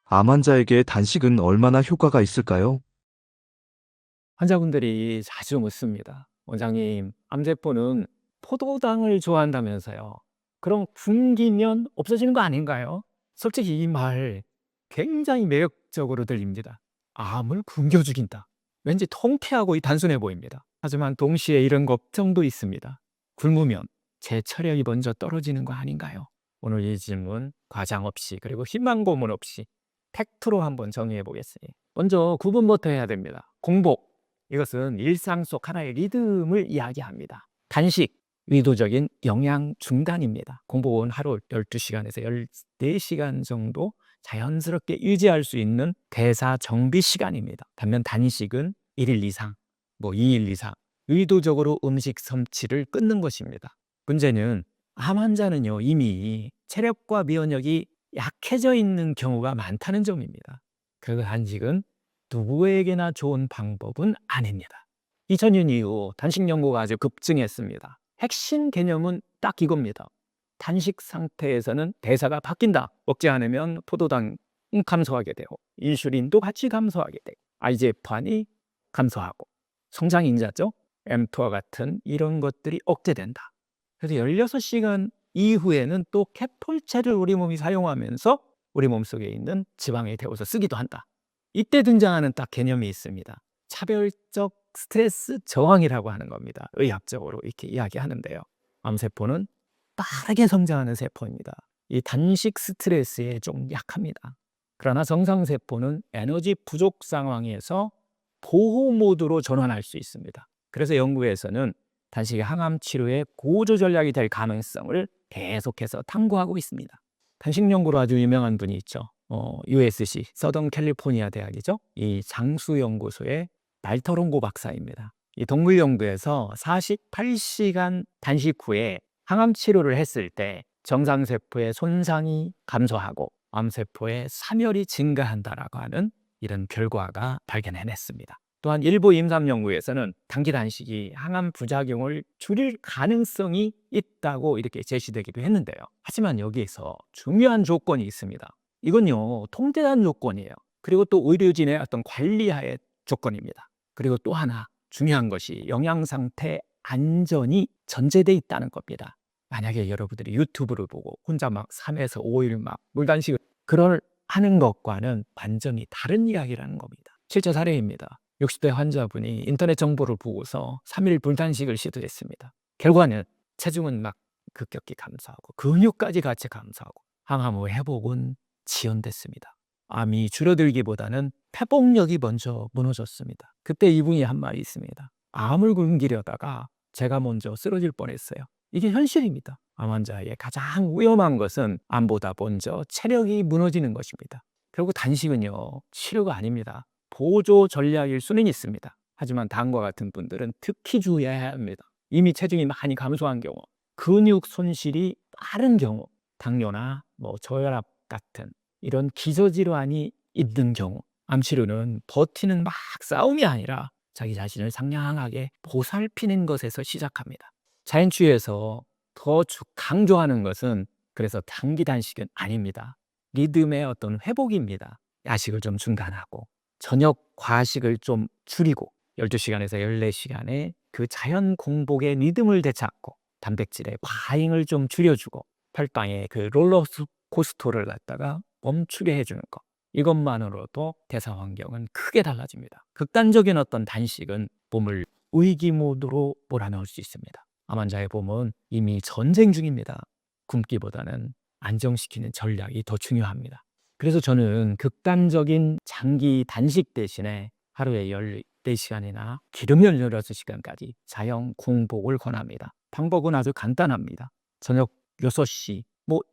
암 환자에게 단식은 얼마나 효과가 있을까요? 환자분들이 자주 묻습니다. 원장님, 암세포는 포도당을 좋아한다면서요. 그럼 굶기면 없어지는 거 아닌가요? 솔직히 이 말 굉장히 매력적으로 들립니다. 암을 굶겨 죽인다. 왠지 통쾌하고 단순해 보입니다. 하지만 동시에 이런 걱정도 있습니다. 굶으면 제 체력이 먼저 떨어지는 거 아닌가요? 오늘 이 질문 과장 없이 그리고 희망 고문 없이 팩트로 한번 정리해 보겠습니다. 먼저 구분부터 해야 됩니다. 공복. 이것은 일상 속 하나의 리듬을 이야기합니다. 단식, 의도적인 영양 중단입니다. 공복은 하루 12시간에서 14시간 정도 자연스럽게 유지할 수 있는 대사 정비 시간입니다. 반면 단식은 1일 이상, 2일 이상 의도적으로 음식 섭취를 끊는 것입니다. 문제는 암 환자는요, 이미 체력과 면역이 약해져 있는 경우가 많다는 점입니다. 그 단식은 누구에게나 좋은 방법은 아닙니다. 2000년 이후 단식 연구가 아주 급증했습니다. 핵심 개념은 딱 이겁니다. 단식 상태에서는 대사가 바뀐다. 먹지 않으면 포도당 감소하게 되고 인슐린도 같이 감소하게 되고 IGF-1이 감소하고 성장 인자죠. mTOR 같은 이런 것들이 억제된다. 그래서 16시간 이후에는 또 케폴체를 우리 몸이 사용하면서 우리 몸속에 있는 지방에 데워서 쓰기도 한다. 이때 등장하는 딱 개념이 있습니다. 차별적 스트레스 저항이라고 하는 겁니다. 의학적으로 이렇게 이야기하는데요. 암세포는 빠르게 성장하는 세포입니다. 이 단식 스트레스에 좀 약합니다. 그러나 정상세포는 에너지 부족 상황에서 보호 모드로 전환할 수 있습니다. 그래서 연구에서는 단식이 항암 치료의 고조 전략이 될 가능성을 계속해서 탐구하고 있습니다. 단식 연구로 아주 유명한 분이 있죠. USC, 서던 캘리포니아 대학이죠. 이 장수연구소의 말터롱고 박사입니다. 이 동물 연구에서 48시간 단식 후에 항암 치료를 했을 때 정상세포의 손상이 감소하고 암세포의 사멸이 증가한다라고 하는 이런 결과가 발견해냈습니다. 또한 일부 임상 연구에서는 단기 단식이 항암 부작용을 줄일 가능성이 있다고 이렇게 제시되기도 했는데요. 하지만 여기에서 중요한 조건이 있습니다. 이건요, 통제한 조건이에요. 그리고 또 의료진의 어떤 관리하의 조건입니다. 그리고 또 하나 중요한 것이 영양 상태 안전이 전제돼 있다는 겁니다. 만약에 여러분들이 유튜브를 보고 혼자 막 3에서 5일 막 물단식을 그럴 하는 것과는 완전히 다른 이야기라는 겁니다. 실제 사례입니다. 60대 환자분이 인터넷 정보를 보고서 3일 불단식을 시도했습니다. 결과는 체중은 막 급격히 감소하고 근육까지 같이 감소하고 항암 후 회복은 지연됐습니다. 암이 줄어들기보다는 회복력이 먼저 무너졌습니다. 그때 이분이 한 말이 있습니다. 암을 굶기려다가 제가 먼저 쓰러질 뻔했어요. 이게 현실입니다. 암 환자의 가장 위험한 것은 암보다 먼저 체력이 무너지는 것입니다. 결국 단식은요, 치료가 아닙니다. 보조 전략일 수는 있습니다. 하지만 다음과 같은 분들은 특히 주의해야 합니다. 이미 체중이 많이 감소한 경우, 근육 손실이 빠른 경우, 당뇨나 저혈압 같은 이런 기저질환이 있는 경우, 암치료는 버티는 막 싸움이 아니라 자기 자신을 상냥하게 보살피는 것에서 시작합니다. 자연주의에서 더 강조하는 것은 그래서 단기 단식은 아닙니다. 리듬의 어떤 회복입니다. 야식을 좀 중단하고 저녁 과식을 좀 줄이고 12시간에서 14시간의 그 자연 공복의 리듬을 되찾고 단백질의 과잉을 좀 줄여주고 혈당의 그 롤러코스터를 갖다가 멈추게 해주는 것. 이것만으로도 대사 환경은 크게 달라집니다. 극단적인 어떤 단식은 몸을 위기 모드로 몰아넣을 수 있습니다. 암 환자의 몸은 이미 전쟁 중입니다. 굶기보다는 안정시키는 전략이 더 중요합니다. 그래서 저는 극단적인 장기 단식 대신에 하루에 14시간이나 길으면 16시간까지 자연 공복을 권합니다. 방법은 아주 간단합니다. 저녁 6시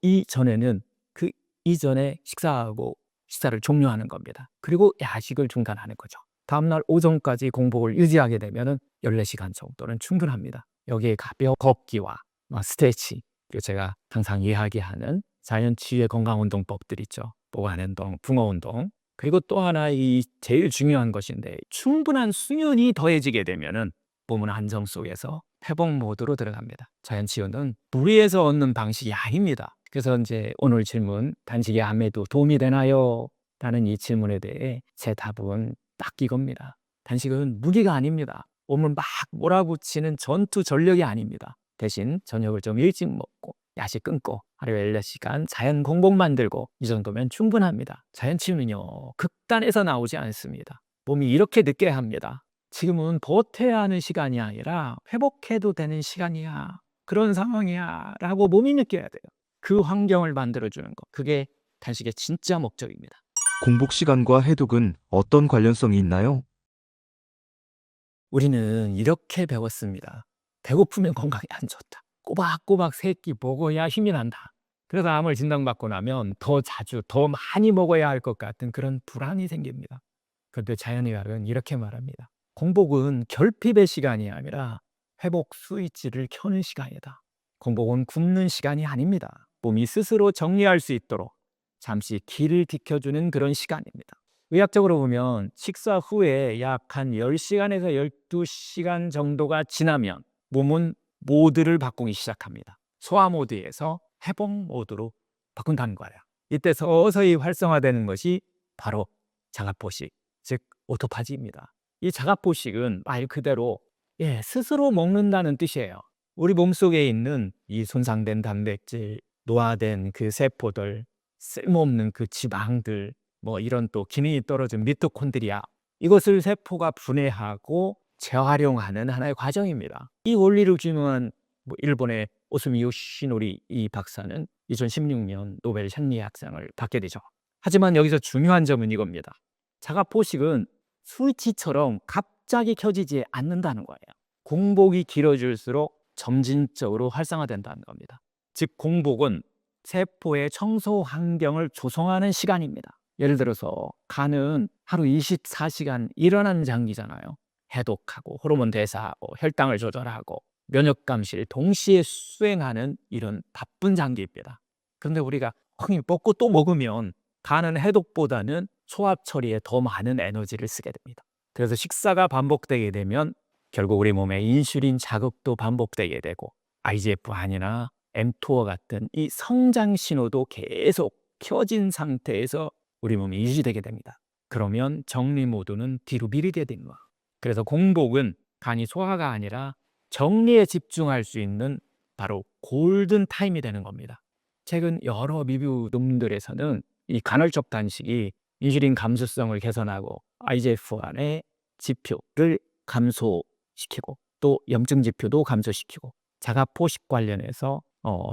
이전에는 그 이전에 식사하고 식사를 종료하는 겁니다. 그리고 야식을 중단하는 거죠. 다음날 오전까지 공복을 유지하게 되면 14시간 정도는 충분합니다. 여기에 가벼운 걷기와 스트레치, 그리고 제가 항상 이야기하는 자연치유의 건강운동법들 있죠. 보관운동, 붕어운동. 그리고 또 하나 이 제일 중요한 것인데 충분한 수면이 더해지게 되면은 몸은 안정 속에서 회복 모드로 들어갑니다. 자연치유는 무리해서 얻는 방식이 아닙니다. 그래서 이제 오늘 질문, 단식이 암에도 도움이 되나요? 라는 이 질문에 대해 제 답은 딱 이겁니다. 단식은 무기가 아닙니다. 몸을 막 몰아붙이는 전투 전력이 아닙니다. 대신 저녁을 좀 일찍 먹고 야식 끊고 하루에 16시간 자연 공복 만들고 이 정도면 충분합니다. 자연치유는요, 극단에서 나오지 않습니다. 몸이 이렇게 느껴야 합니다. 지금은 버텨야 하는 시간이 아니라 회복해도 되는 시간이야. 그런 상황이야. 라고 몸이 느껴야 돼요. 그 환경을 만들어주는 거. 그게 단식의 진짜 목적입니다. 공복 시간과 해독은 어떤 관련성이 있나요? 우리는 이렇게 배웠습니다. 배고프면 건강에 안 좋다. 꼬박꼬박 세 끼 먹어야 힘이 난다. 그래서 암을 진단받고 나면 더 자주, 더 많이 먹어야 할 것 같은 그런 불안이 생깁니다. 그런데 자연의학은 이렇게 말합니다. 공복은 결핍의 시간이 아니라 회복 스위치를 켜는 시간이다. 공복은 굶는 시간이 아닙니다. 몸이 스스로 정리할 수 있도록 잠시 길을 비켜주는 그런 시간입니다. 의학적으로 보면 식사 후에 약 한 10시간에서 12시간 정도가 지나면 몸은 모드를 바꾸기 시작합니다. 소화 모드에서 회복 모드로 바꾼다는 거예요. 이때 서서히 활성화되는 것이 바로 자가포식, 즉 오토파지입니다. 이 자가포식은 말 그대로 스스로 먹는다는 뜻이에요. 우리 몸속에 있는 이 손상된 단백질, 노화된 그 세포들, 쓸모없는 그 지방들, 뭐 이런 또 기능이 떨어진 미토콘드리아, 이것을 세포가 분해하고 재활용하는 하나의 과정입니다. 이 원리를 규명한 일본의 오스미 요시노리 이 박사는 2016년 노벨 생리학상을 받게 되죠. 하지만 여기서 중요한 점은 이겁니다. 자가포식은 스위치처럼 갑자기 켜지지 않는다는 거예요. 공복이 길어질수록 점진적으로 활성화된다는 겁니다. 즉 공복은 세포의 청소 환경을 조성하는 시간입니다. 예를 들어서 간은 하루 24시간 일어나는 장기잖아요. 해독하고 호르몬 대사하고 혈당을 조절하고 면역 감시를 동시에 수행하는 이런 바쁜 장기입니다. 그런데 우리가 먹고 또 먹으면 간은 해독보다는 소화 처리에 더 많은 에너지를 쓰게 됩니다. 그래서 식사가 반복되게 되면 결국 우리 몸의 인슐린 자극도 반복되게 되고 IGF-1이나 mTOR 같은 이 성장 신호도 계속 켜진 상태에서 우리 몸이 유지되게 됩니다. 그러면 정리 모드는 뒤로 미루게 되는 거예요. 그래서 공복은 간이 소화가 아니라 정리에 집중할 수 있는 바로 골든 타임이 되는 겁니다. 최근 여러 리뷰 논문들에서는 이 간헐적 단식이 인슐린 감수성을 개선하고 IGF-1의 지표를 감소시키고 또 염증 지표도 감소시키고 자가포식 관련해서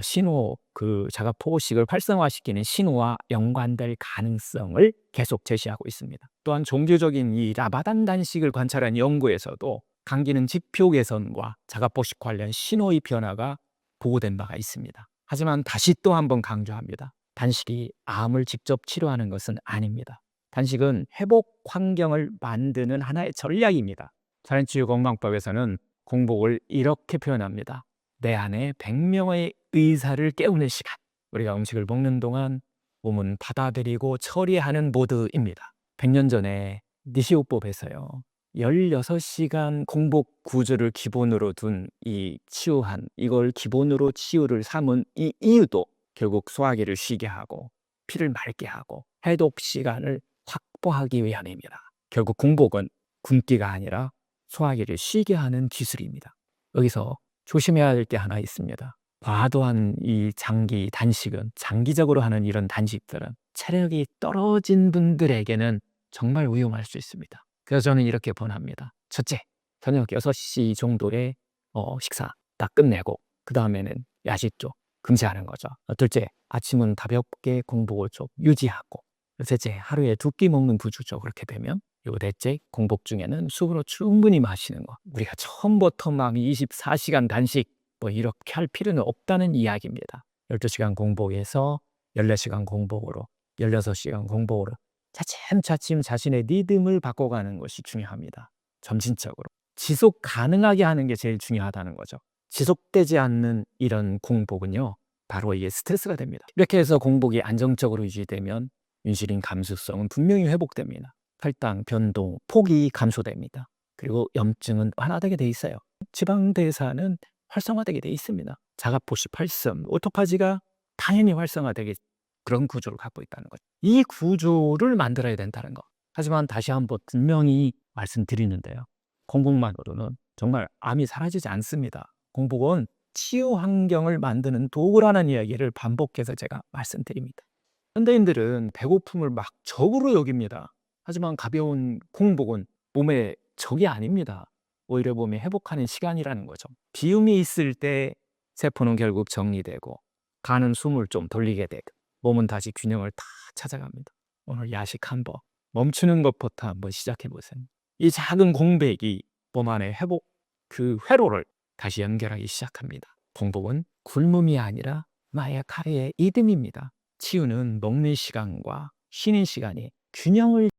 신호, 그 자가포식을 활성화시키는 신호와 연관될 가능성을 계속 제시하고 있습니다. 또한 종교적인 이 라마단 단식을 관찰한 연구에서도 간 기능 지표 개선과 자가포식 관련 신호의 변화가 보고된 바가 있습니다. 하지만 다시 또 한번 강조합니다. 단식이 암을 직접 치료하는 것은 아닙니다. 단식은 회복 환경을 만드는 하나의 전략입니다. 자연치유건강법에서는 공복을 이렇게 표현합니다. 내 안에 100명의 의사를 깨우는 시간. 우리가 음식을 먹는 동안 몸은 받아들이고 처리하는 모드입니다. 100년 전에 니시오법에서요. 16시간 공복 구조를 기본으로 둔 이 치유한, 이걸 기본으로 치유를 삼은 이 이유도 결국 소화기를 쉬게 하고 피를 맑게 하고 해독 시간을 확보하기 위함입니다. 결국 공복은 굶기가 아니라 소화기를 쉬게 하는 기술입니다. 여기서 조심해야 할 게 하나 있습니다. 과도한 이 장기 단식은, 장기적으로 하는 이런 단식들은 체력이 떨어진 분들에게는 정말 위험할 수 있습니다. 그래서 저는 이렇게 권합니다. 첫째, 저녁 6시 정도에 식사 딱 끝내고 그 다음에는 야식 쪽 금지하는 거죠. 둘째, 아침은 가볍게 공복을 좀 유지하고, 셋째, 하루에 2끼 먹는 구조죠. 그렇게 되면. 그리고 넷째, 공복 중에는 수분을 충분히 마시는 거. 우리가 처음부터 막 24시간 단식 이렇게 할 필요는 없다는 이야기입니다. 12시간 공복에서 14시간 공복으로, 16시간 공복으로 차츰차츰 자신의 리듬을 바꿔가는 것이 중요합니다. 점진적으로. 지속 가능하게 하는 게 제일 중요하다는 거죠. 지속되지 않는 이런 공복은요, 바로 이게 스트레스가 됩니다. 이렇게 해서 공복이 안정적으로 유지되면 인슐린 감수성은 분명히 회복됩니다. 혈당 변동, 폭이 감소됩니다. 그리고 염증은 완화되게 돼 있어요. 지방 대사는 활성화되게 돼 있습니다. 자가포식 활성, 오토파지가 당연히 활성화되게 그런 구조를 갖고 있다는 거죠. 이 구조를 만들어야 된다는 거. 하지만 다시 한번 분명히 말씀드리는데요. 공복만으로는 정말 암이 사라지지 않습니다. 공복은 치유 환경을 만드는 도구라는 이야기를 반복해서 제가 말씀드립니다. 현대인들은 배고픔을 막 적으로 여깁니다. 하지만 가벼운 공복은 몸의 적이 아닙니다. 오히려 몸이 회복하는 시간이라는 거죠. 비움이 있을 때 세포는 결국 정리되고 간은 숨을 좀 돌리게 되고 몸은 다시 균형을 다 찾아갑니다. 오늘 야식 한번 멈추는 것부터 한번 시작해 보세요. 이 작은 공백이 몸 안의 회복 그 회로를 다시 연결하기 시작합니다. 공복은 굶음이 아니라 마야카의 이듬입니다. 치유는 먹는 시간과 쉬는 시간이 균형을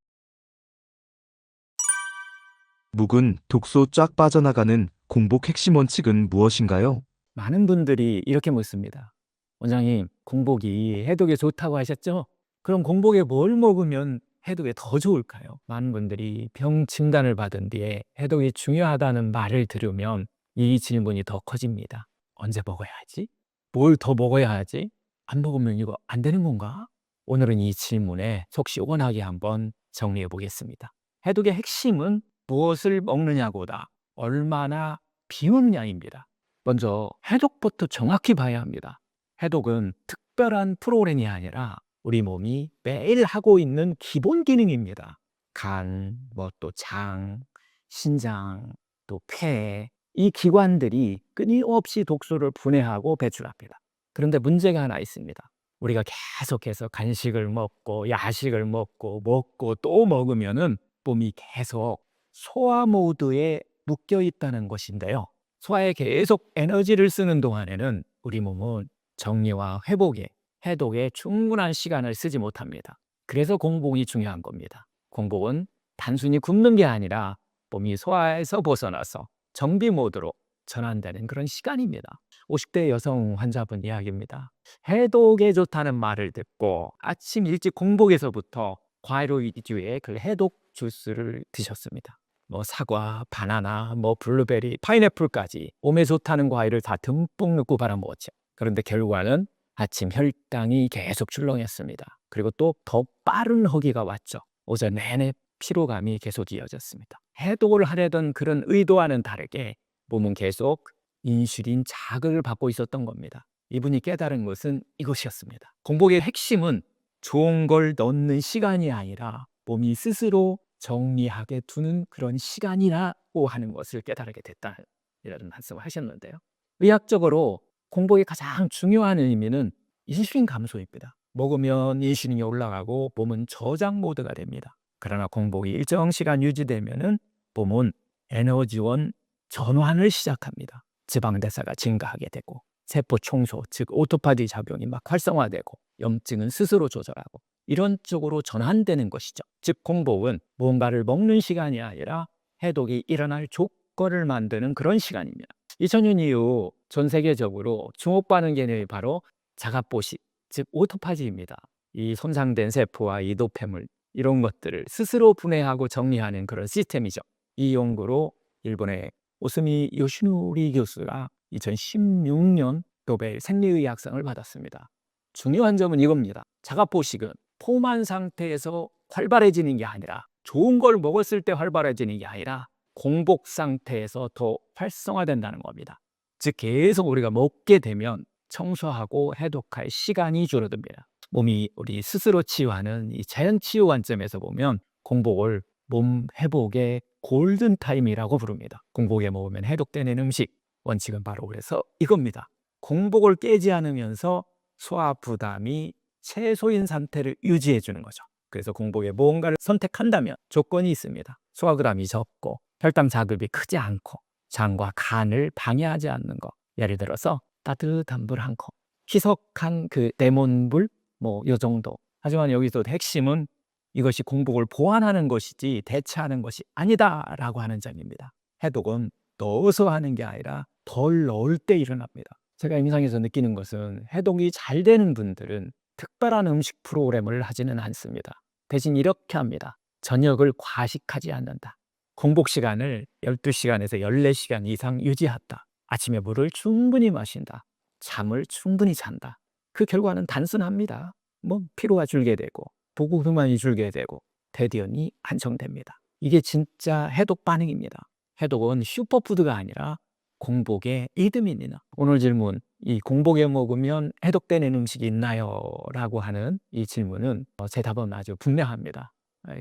묵은 독소 쫙 빠져나가는 공복 핵심 원칙은 무엇인가요? 많은 분들이 이렇게 묻습니다. 원장님, 공복이 해독에 좋다고 하셨죠? 그럼 공복에 뭘 먹으면 해독에 더 좋을까요? 많은 분들이 병 진단을 받은 뒤에 해독이 중요하다는 말을 들으면 이 질문이 더 커집니다. 언제 먹어야 하지? 뭘 더 먹어야 하지? 안 먹으면 이거 안 되는 건가? 오늘은 이 질문에 속 시원하게 한번 정리해 보겠습니다. 해독의 핵심은 무엇을 먹느냐보다 얼마나 비우느냐입니다. 먼저 해독부터 정확히 봐야 합니다. 해독은 특별한 프로그램이 아니라 우리 몸이 매일 하고 있는 기본 기능입니다. 간, 뭐 또 장, 신장, 또 폐, 이 기관들이 끊임없이 독소를 분해하고 배출합니다. 그런데 문제가 하나 있습니다. 우리가 계속해서 간식을 먹고 야식을 먹고 또 먹으면은 몸이 계속 소화 모드에 묶여 있다는 것인데요. 소화에 계속 에너지를 쓰는 동안에는 우리 몸은 정리와 회복에, 해독에 충분한 시간을 쓰지 못합니다. 그래서 공복이 중요한 겁니다. 공복은 단순히 굶는 게 아니라 몸이 소화에서 벗어나서 정비 모드로 전환되는 그런 시간입니다. 50대 여성 환자분 이야기입니다. 해독에 좋다는 말을 듣고 아침 일찍 공복에서부터 과일 위주의 그 해독 주스를 드셨습니다. 뭐 사과, 바나나, 뭐 블루베리, 파인애플까지 몸에 좋다는 과일을 다 듬뿍 넣고 발라먹었죠. 그런데 결과는 아침 혈당이 계속 출렁였습니다. 그리고 또 더 빠른 허기가 왔죠. 오전 내내 피로감이 계속 이어졌습니다. 해독을 하려던 그런 의도와는 다르게 몸은 계속 인슐린 자극을 받고 있었던 겁니다. 이분이 깨달은 것은 이것이었습니다. 공복의 핵심은 좋은 걸 넣는 시간이 아니라 몸이 스스로 정리하게 두는 그런 시간이라고 하는 것을 깨달게 됐다. 이런 말씀을 하셨는데요. 의학적으로 공복의 가장 중요한 의미는 인슐린 감소입니다. 먹으면 인슐린이 올라가고 몸은 저장 모드가 됩니다. 그러나 공복이 일정 시간 유지되면은 몸은 에너지원 전환을 시작합니다. 지방대사가 증가하게 되고 세포 청소, 즉 오토파지 작용이 막 활성화되고 염증은 스스로 조절하고 이런 쪽으로 전환되는 것이죠. 즉 공복은 무언가를 먹는 시간이 아니라 해독이 일어날 조건을 만드는 그런 시간입니다. 2000년 이후 전 세계적으로 주목받는 개념이 바로 자가포식, 즉 오토파지입니다. 이 손상된 세포와 이 노폐물 이런 것들을 스스로 분해하고 정리하는 그런 시스템이죠. 이 연구로 일본의 오스미 요시노리 교수가 2016년 노벨 생리의학상을 받았습니다. 중요한 점은 이겁니다. 자가포식은 포만 상태에서 활발해지는 게 아니라 좋은 걸 먹었을 때 활발해지는 게 아니라 공복 상태에서 더 활성화된다는 겁니다. 즉 계속 우리가 먹게 되면 청소하고 해독할 시간이 줄어듭니다. 몸이 우리 스스로 치유하는 이 자연 치유 관점에서 보면 공복을 몸 회복의 골든 타임이라고 부릅니다. 공복에 먹으면 해독되는 음식 원칙은 바로 그래서 이겁니다. 공복을 깨지 않으면서 소화 부담이 최소인 상태를 유지해 주는 거죠. 그래서 공복에 무언가를 선택한다면 조건이 있습니다. 소화그램이 적고 혈당 자극이 크지 않고 장과 간을 방해하지 않는 것. 예를 들어서 따뜻한 물 한 컵, 희석한 그 레몬물 뭐 요 정도. 하지만 여기서 핵심은 이것이 공복을 보완하는 것이지 대체하는 것이 아니다라고 하는 점입니다. 해독은 넣어서 하는 게 아니라 덜 넣을 때 일어납니다. 제가 임상에서 느끼는 것은 해독이 잘 되는 분들은 특별한 음식 프로그램을 하지는 않습니다. 대신 이렇게 합니다. 저녁을 과식하지 않는다. 공복 시간을 12시간에서 14시간 이상 유지한다. 아침에 물을 충분히 마신다. 잠을 충분히 잔다. 그 결과는 단순합니다. 뭐 피로가 줄게 되고 복구호르몬이 줄게 되고 대변이 안정됩니다. 이게 진짜 해독 반응입니다. 해독은 슈퍼푸드가 아니라 공복의 이듬입니다. 오늘 질문, 이 공복에 먹으면 해독되는 음식이 있나요? 라고 하는 이 질문은 제 답은 아주 분명합니다.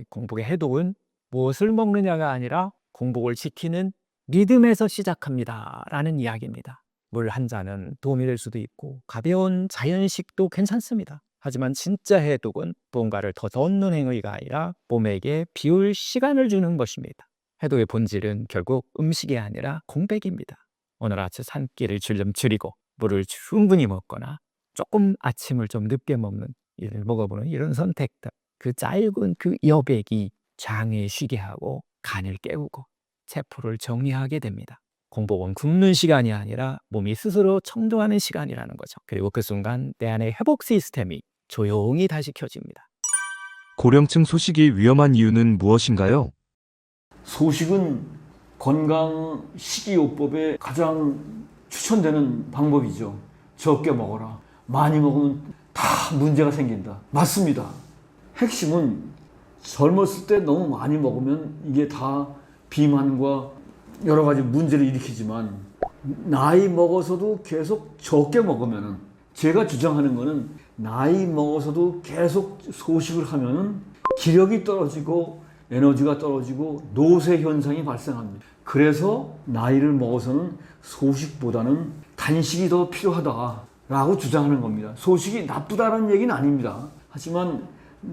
공복의 해독은 무엇을 먹느냐가 아니라 공복을 지키는 믿음에서 시작합니다. 라는 이야기입니다. 물 한 잔은 도움이 될 수도 있고 가벼운 자연식도 괜찮습니다. 하지만 진짜 해독은 뭔가를 더 넣는 행위가 아니라 몸에게 비울 시간을 주는 것입니다. 해독의 본질은 결국 음식이 아니라 공백입니다. 오늘 아침 한 끼를 좀 줄이고 물을 충분히 먹거나 조금 아침을 좀 늦게 먹는 일을 먹어보는 이런 선택들, 그 짧은 그 여백이 장을 쉬게 하고 간을 깨우고 세포를 정리하게 됩니다. 공복은 굶는 시간이 아니라 몸이 스스로 청정하는 시간이라는 거죠. 그리고 그 순간 내 안의 회복 시스템이 조용히 다시 켜집니다. 고령층 소식이 위험한 이유는 무엇인가요? 소식은 건강 식이요법에 가장 추천되는 방법이죠. 적게 먹어라. 많이 먹으면 다 문제가 생긴다. 맞습니다. 핵심은 젊었을 때 너무 많이 먹으면 이게 다 비만과 여러 가지 문제를 일으키지만 나이 먹어서도 계속 적게 먹으면은, 제가 주장하는 거는 나이 먹어서도 계속 소식을 하면은 기력이 떨어지고 에너지가 떨어지고 노쇠 현상이 발생합니다. 그래서 나이를 먹어서는 소식보다는 단식이 더 필요하다라고 주장하는 겁니다. 소식이 나쁘다는 얘기는 아닙니다. 하지만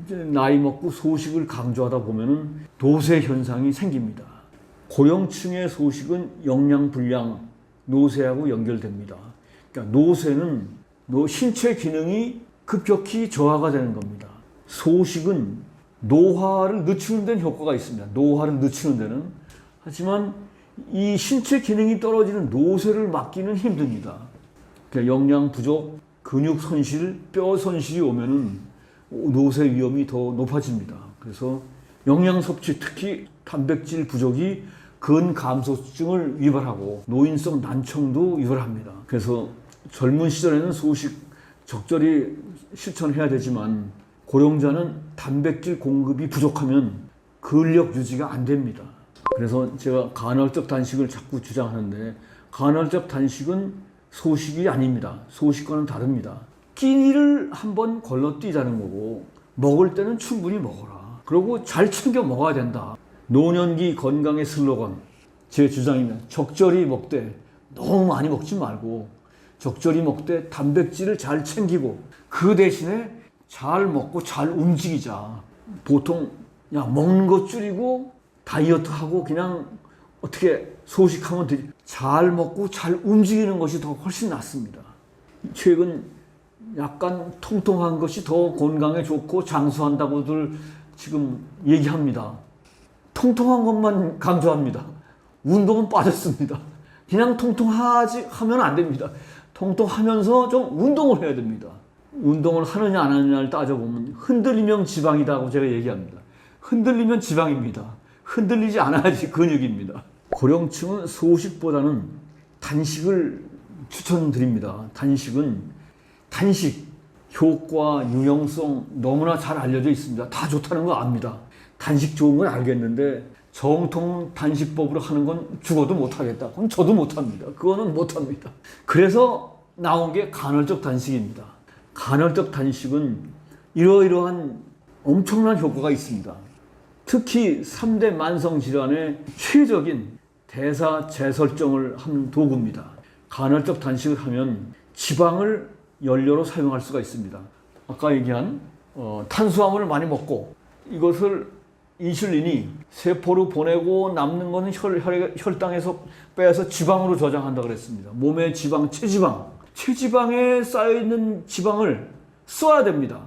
이제 나이 먹고 소식을 강조하다 보면은 노쇠 현상이 생깁니다. 고령층의 소식은 영양 불량, 노쇠하고 연결됩니다. 그러니까 노쇠는 신체 기능이 급격히 저하가 되는 겁니다. 소식은 노화를 늦추는 데는 효과가 있습니다. 노화를 늦추는 데는. 하지만 이 신체 기능이 떨어지는 노쇠를 막기는 힘듭니다. 그러니까 영양 부족, 근육 손실, 뼈 손실이 오면은 노쇠 위험이 더 높아집니다. 그래서 영양 섭취, 특히 단백질 부족이 근감소증을 유발하고 노인성 난청도 유발합니다. 그래서 젊은 시절에는 소식 적절히 실천해야 되지만 고령자는 단백질 공급이 부족하면 근력 유지가 안 됩니다. 그래서 제가 간헐적 단식을 자꾸 주장하는데, 간헐적 단식은 소식이 아닙니다. 소식과는 다릅니다. 끼니를 한번 건너뛰자는 거고, 먹을 때는 충분히 먹어라. 그리고 잘 챙겨 먹어야 된다. 노년기 건강의 슬로건, 제 주장입니다. 적절히 먹되 너무 많이 먹지 말고 적절히 먹되 단백질을 잘 챙기고 그 대신에 잘 먹고 잘 움직이자. 보통 야 먹는 거 줄이고 다이어트하고 그냥 어떻게 소식하면 되지. 잘 먹고 잘 움직이는 것이 더 훨씬 낫습니다. 최근 약간 통통한 것이 더 건강에 좋고 장수한다고들 지금 얘기합니다. 통통한 것만 강조합니다. 운동은 빠졌습니다. 그냥 통통하면 안 됩니다. 통통하면서 좀 운동을 해야 됩니다. 운동을 하느냐 안 하느냐를 따져보면 흔들리면 지방이다고 제가 얘기합니다. 흔들리면 지방입니다. 흔들리지 않아야지 근육입니다. 고령층은 소식보다는 단식을 추천드립니다. 단식 효과, 유용성 너무나 잘 알려져 있습니다. 다 좋다는 거 압니다. 단식 좋은 건 알겠는데 정통 단식법으로 하는 건 죽어도 못하겠다. 그럼 저도 못합니다. 그거는 못합니다. 그래서 나온 게 간헐적 단식입니다. 간헐적 단식은 이러이러한 엄청난 효과가 있습니다. 특히 3대 만성질환의 최적인 대사 재설정을 하는 도구입니다. 간헐적 단식을 하면 지방을 연료로 사용할 수가 있습니다. 아까 얘기한 탄수화물을 많이 먹고 이것을 인슐린이 세포로 보내고 남는 것은 혈당에서 빼서 지방으로 저장한다고 그랬습니다. 몸의 지방, 체지방에 쌓여있는 지방을 써야 됩니다.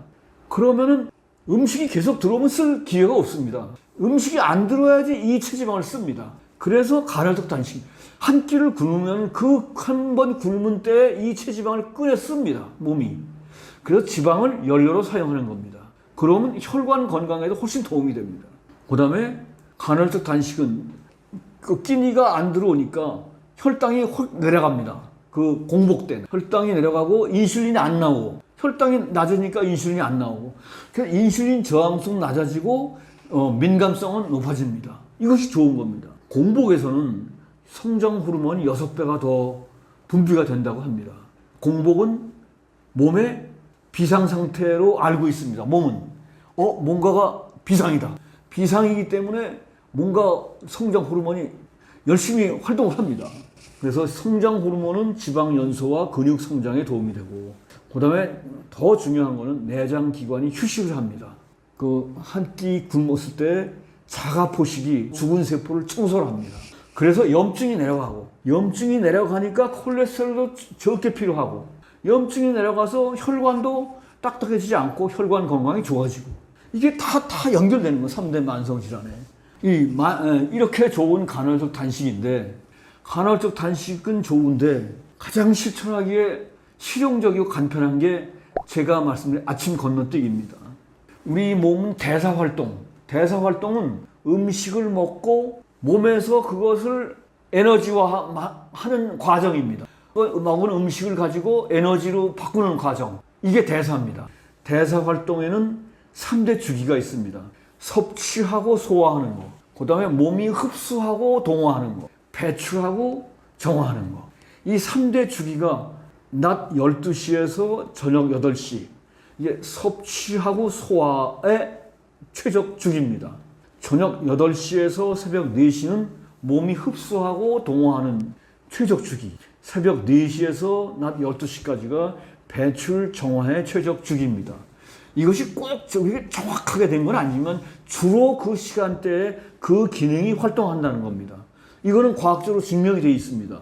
그러면은 음식이 계속 들어오면 쓸 기회가 없습니다. 음식이 안 들어야지 이 체지방을 씁니다. 그래서 간헐적 단식. 한 끼를 굶으면 그 한 번 굶은 때 이 체지방을 꺼내 씁니다. 몸이. 그래서 지방을 연료로 사용하는 겁니다. 그러면 혈관 건강에도 훨씬 도움이 됩니다. 그 다음에 간헐적 단식은 그 끼니가 안 들어오니까 혈당이 확 내려갑니다. 그 공복 때는 혈당이 내려가고 인슐린이 안 나오고 혈당이 낮으니까 인슐린이 안 나오고, 그래서 인슐린 저항성 낮아지고 민감성은 높아집니다. 이것이 좋은 겁니다. 공복에서는 성장 호르몬이 6배가 더 분비가 된다고 합니다. 공복은 몸의 비상 상태로 알고 있습니다. 몸은 뭔가가 비상이다. 비상이기 때문에 뭔가 성장 호르몬이 열심히 활동을 합니다. 그래서 성장 호르몬은 지방 연소와 근육 성장에 도움이 되고, 그 다음에 더 중요한 거는 내장 기관이 휴식을 합니다. 그 한 끼 굶었을 때 자가 포식이 죽은 세포를 청소를 합니다. 그래서 염증이 내려가고, 염증이 내려가니까 콜레스테롤도 적게 필요하고, 염증이 내려가서 혈관도 딱딱해지지 않고 혈관 건강이 좋아지고, 이게 다 연결되는 거예요. 3대 만성질환에. 이렇게 좋은 간헐적 단식인데, 간헐적 단식은 좋은데 가장 실천하기에 실용적이고 간편한 게 제가 말씀드린 아침 건너뛰기입니다. 우리 몸은 대사활동은 음식을 먹고 몸에서 그것을 에너지화하는 과정입니다. 먹은 음식을 가지고 에너지로 바꾸는 과정, 이게 대사입니다. 대사활동에는 3대 주기가 있습니다. 섭취하고 소화하는 거, 그 다음에 몸이 흡수하고 동화하는 거, 배출하고 정화하는 거. 이 3대 주기가 낮 12시에서 저녁 8시, 이게 섭취하고 소화의 최적 주기입니다. 저녁 8시에서 새벽 4시는 몸이 흡수하고 동화하는 최적 주기, 새벽 4시에서 낮 12시까지가 배출 정화의 최적 주기입니다. 이것이 꼭 정확하게 된 건 아니지만 주로 그 시간대에 그 기능이 활동한다는 겁니다. 이거는 과학적으로 증명이 되어 있습니다.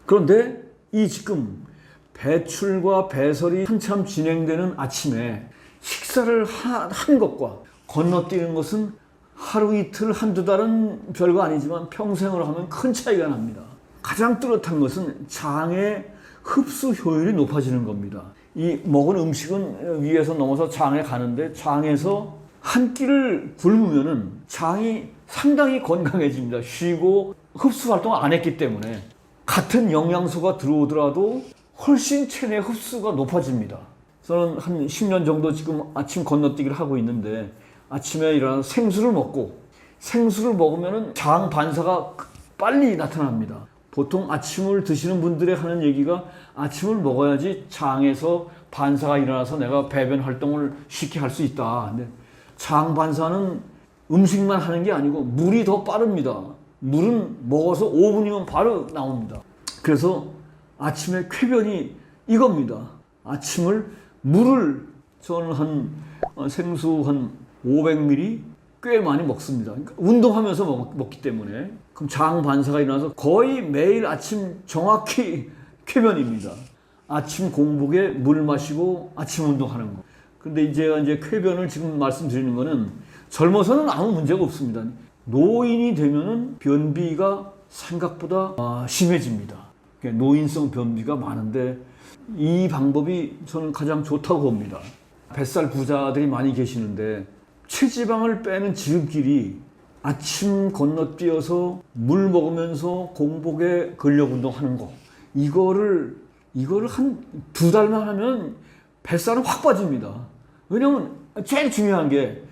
그런데 지금 배출과 배설이 한참 진행되는 아침에 식사를 한 것과 건너뛰는 것은 하루 이틀 한두 달은 별거 아니지만 평생으로 하면 큰 차이가 납니다. 가장 뚜렷한 것은 장의 흡수 효율이 높아지는 겁니다. 이 먹은 음식은 위에서 넘어서 장에 가는데, 장에서 한 끼를 굶으면은 장이 상당히 건강해집니다. 쉬고 흡수 활동을 안 했기 때문에. 같은 영양소가 들어오더라도 훨씬 체내 흡수가 높아집니다. 저는 한 10년 정도 지금 아침 건너뛰기를 하고 있는데, 아침에 일어나서 생수를 먹으면 장 반사가 빨리 나타납니다. 보통 아침을 드시는 분들이 하는 얘기가, 아침을 먹어야지 장에서 반사가 일어나서 내가 배변 활동을 쉽게 할 수 있다. 근데 장 반사는 음식만 하는 게 아니고 물이 더 빠릅니다. 물은 먹어서 5분이면 바로 나옵니다. 그래서 아침에 쾌변이 이겁니다. 물을 저는 생수 한 500ml 꽤 많이 먹습니다. 그러니까 운동하면서 먹기 때문에. 그럼 장 반사가 일어나서 거의 매일 아침 정확히 쾌변입니다. 아침 공복에 물 마시고 아침 운동하는 거. 근데 이제 쾌변을 지금 말씀드리는 거는 젊어서는 아무 문제가 없습니다. 노인이 되면은 변비가 생각보다 심해집니다. 노인성 변비가 많은데 이 방법이 저는 가장 좋다고 봅니다. 뱃살 부자들이 많이 계시는데 체지방을 빼는 지름길이 아침 건너뛰어서 물 먹으면서 공복에 근력 운동하는 거. 이거를 한 2달만 하면 뱃살은 확 빠집니다. 왜냐면 제일 중요한 게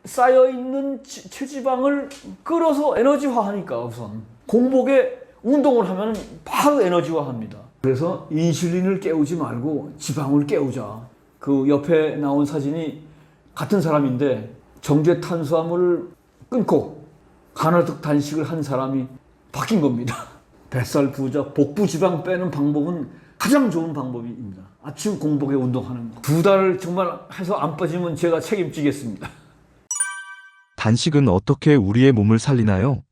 쌓여있는 체지방을 끌어서 에너지화하니까. 우선 공복에 운동을 하면 바로 에너지화합니다. 그래서 인슐린을 깨우지 말고 지방을 깨우자. 그 옆에 나온 사진이 같은 사람인데 정제 탄수화물을 끊고 간헐적 단식을 한 사람이 바뀐 겁니다. 뱃살 부자, 복부 지방 빼는 방법은 가장 좋은 방법입니다. 아침 공복에 운동하는 거. 2달 정말 해서 안 빠지면 제가 책임지겠습니다. 단식은 어떻게 우리의 몸을 살리나요?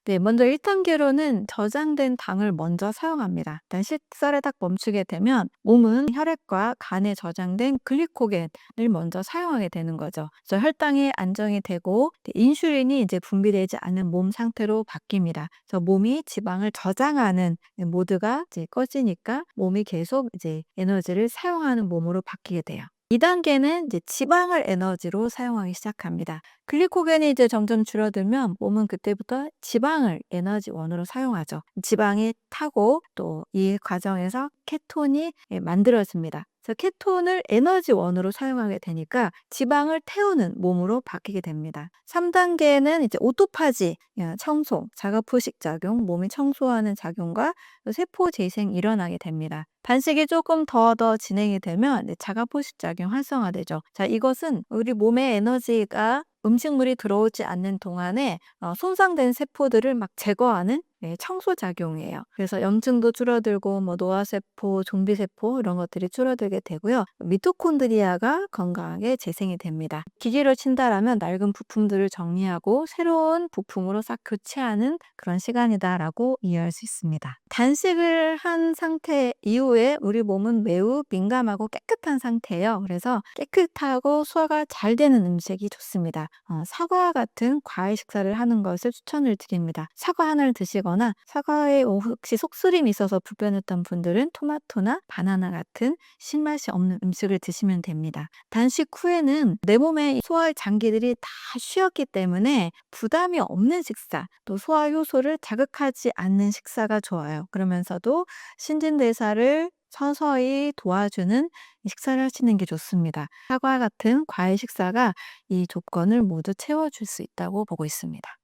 네, 먼저 1단계로는 저장된 당을 먼저 사용합니다. 일단 식사를 딱 멈추게 되면 몸은 혈액과 간에 저장된 글리코겐을 먼저 사용하게 되는 거죠. 그래서 혈당이 안정이 되고 인슐린이 이제 분비되지 않는 몸 상태로 바뀝니다. 그래서 몸이 지방을 저장하는 모드가 이제 꺼지니까 몸이 계속 이제 에너지를 사용하는 몸으로 바뀌게 돼요. 2단계는 이제 지방을 에너지로 사용하기 시작합니다. 글리코겐이 이제 점점 줄어들면 몸은 그때부터 지방을 에너지원으로 사용하죠. 지방이 타고 또 이 과정에서 케톤이 만들어집니다. 그래서 케톤을 에너지원으로 사용하게 되니까 지방을 태우는 몸으로 바뀌게 됩니다. 3단계는 이제 오토파지, 청소, 자가포식 작용, 몸이 청소하는 작용과 세포 재생이 일어나게 됩니다. 단식이 조금 더 진행이 되면 이제 자가포식 작용 활성화되죠. 자, 이것은 우리 몸에 에너지가 음식물이 들어오지 않는 동안에 손상된 세포들을 막 제거하는 청소 작용이에요. 그래서 염증도 줄어들고 뭐 노화세포, 좀비세포 이런 것들이 줄어들게 되고요. 미토콘드리아가 건강하게 재생이 됩니다. 기계로 친다라면 낡은 부품들을 정리하고 새로운 부품으로 싹 교체하는 그런 시간이다라고 이해할 수 있습니다. 단식을 한 상태 이후에 우리 몸은 매우 민감하고 깨끗한 상태예요. 그래서 깨끗하고 소화가 잘 되는 음식이 좋습니다. 사과 같은 과일 식사를 하는 것을 추천을 드립니다. 사과 하나를 드시거나 사과에 혹시 속쓰림이 있어서 불편했던 분들은 토마토나 바나나 같은 신맛이 없는 음식을 드시면 됩니다. 단식 후에는 내 몸의 소화 장기들이 다 쉬었기 때문에 부담이 없는 식사, 또 소화 효소를 자극하지 않는 식사가 좋아요. 그러면서도 신진대사를 서서히 도와주는 식사를 하시는 게 좋습니다. 사과 같은 과일 식사가 이 조건을 모두 채워줄 수 있다고 보고 있습니다.